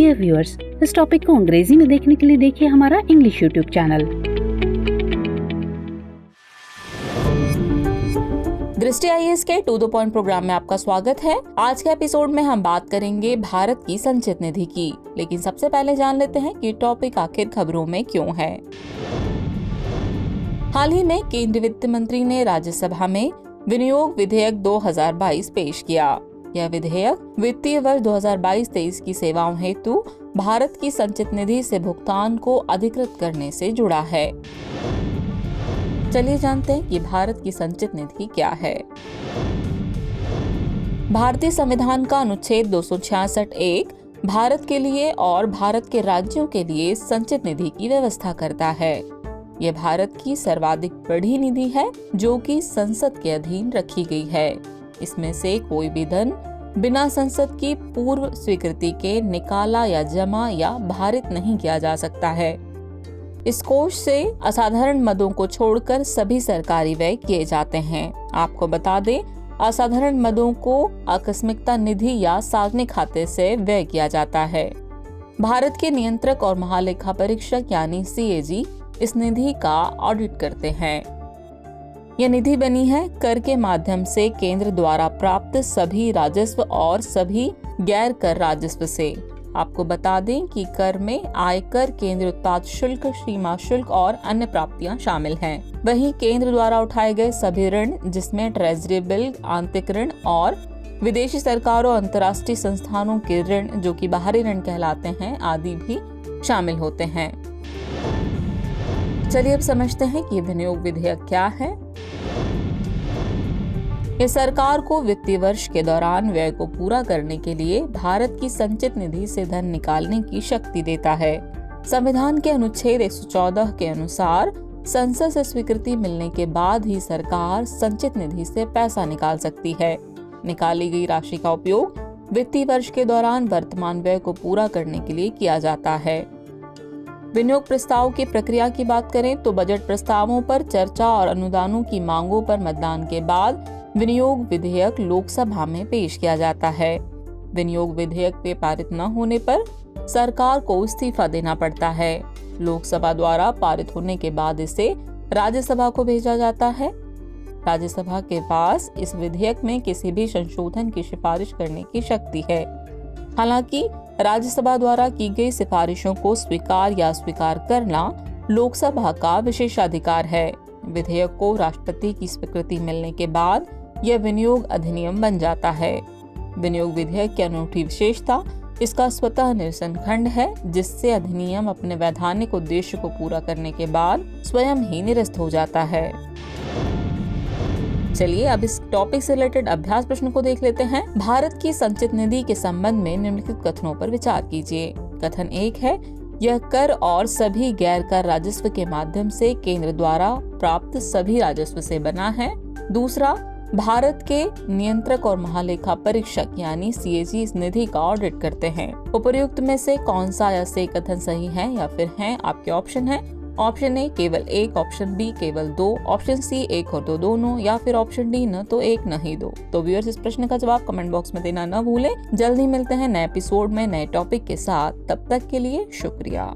Dear viewers, इस topic को अंग्रेजी में देखने के लिए देखिए हमारा इंग्लिश यूट्यूब चैनल। दृष्टि IAS के टू द पॉइंट प्रोग्राम में आपका स्वागत है। आज के एपिसोड में हम बात करेंगे भारत की संचित निधि की, लेकिन सबसे पहले जान लेते हैं कि टॉपिक आखिर खबरों में क्यों है। हाल ही में केंद्रीय वित्त मंत्री ने राज्यसभा में विनियोग विधेयक 2022 पेश किया। यह विधेयक वित्तीय वर्ष 2022-23 की सेवाओं हेतु भारत की संचित निधि से भुगतान को अधिकृत करने से जुड़ा है। चलिए जानते हैं कि भारत की संचित निधि क्या है। भारतीय संविधान का अनुच्छेद 266(1) भारत के लिए और भारत के राज्यों के लिए संचित निधि की व्यवस्था करता है। यह भारत की सर्वाधिक बड़ी निधि है जो कि संसद के अधीन रखी गई है। इसमें से कोई भी धन बिना संसद की पूर्व स्वीकृति के निकाला या जमा या भारित नहीं किया जा सकता है। इस कोष से असाधारण मदों को छोड़कर सभी सरकारी व्यय किए जाते हैं। आपको बता दें, असाधारण मदों को आकस्मिकता निधि या सार्वजनिक खाते से व्यय किया जाता है। भारत के नियंत्रक और महालेखा परीक्षक यानी CAG इस निधि का ऑडिट करते हैं। यह निधि बनी है कर के माध्यम से केंद्र द्वारा प्राप्त सभी राजस्व और सभी गैर कर राजस्व से। आपको बता दें कि कर में आयकर, केंद्रीय उत्पाद शुल्क, सीमा शुल्क और अन्य प्राप्तियां शामिल हैं। वहीं केंद्र द्वारा उठाए गए सभी ऋण, जिसमें ट्रेजरी बिल, आंतरिक ऋण और विदेशी सरकारों और अंतर्राष्ट्रीय संस्थानों के ऋण जो कि बाहरी ऋण कहलाते हैं, आदि भी शामिल होते हैं। चलिए अब समझते हैं कि विनियोग विधेयक क्या है। यह सरकार को वित्तीय वर्ष के दौरान व्यय को पूरा करने के लिए भारत की संचित निधि से धन निकालने की शक्ति देता है। संविधान के अनुच्छेद 114 के अनुसार संसद से स्वीकृति मिलने के बाद ही सरकार संचित निधि से पैसा निकाल सकती है। निकाली गई राशि का उपयोग वित्तीय वर्ष के दौरान वर्तमान व्यय को पूरा करने के लिए किया जाता है। विनियोग प्रस्ताव की प्रक्रिया की बात करें तो बजट प्रस्तावों पर चर्चा और अनुदानों की मांगों पर मतदान के बाद विनियोग विधेयक लोकसभा में पेश किया जाता है। विनियोग विधेयक पे पारित न होने पर सरकार को इस्तीफा देना पड़ता है। लोकसभा द्वारा पारित होने के बाद इसे राज्यसभा को भेजा जाता है। राज्यसभा के पास इस विधेयक में किसी भी संशोधन की सिफारिश करने की शक्ति है। हालांकि राज्यसभा द्वारा की गई सिफारिशों को स्वीकार या अस्वीकार करना लोकसभा का विशेषाधिकार है। विधेयक को राष्ट्रपति की स्वीकृति मिलने के बाद यह विनियोग अधिनियम बन जाता है। विनियोग विधेयक की अनूठी विशेषता इसका स्वतः निरसन खंड है, जिससे अधिनियम अपने वैधानिक उद्देश्य को पूरा करने के बाद स्वयं ही निरस्त हो जाता है। चलिए अब इस टॉपिक से रिलेटेड अभ्यास प्रश्न को देख लेते हैं। भारत की संचित निधि के संबंध में निम्नलिखित कथनों पर विचार कीजिए। कथन 1 है, यह कर और सभी गैर कर राजस्व के माध्यम से केंद्र द्वारा प्राप्त सभी राजस्व से बना है। दूसरा, भारत के नियंत्रक और महालेखा परीक्षक यानी CAG इस निधि का ऑडिट करते हैं। उपर्युक्त में से कौन सा या से कथन सही है या फिर हैं आपके ऑप्शन है। ऑप्शन A केवल 1, ऑप्शन B केवल 2, ऑप्शन C 1 और 2 दोनों, या फिर ऑप्शन D न तो 1 न ही 2। तो व्यूअर्स, इस प्रश्न का जवाब कमेंट बॉक्स में देना न भूलें। जल्द ही मिलते हैं नए एपिसोड में नए टॉपिक के साथ। तब तक के लिए शुक्रिया।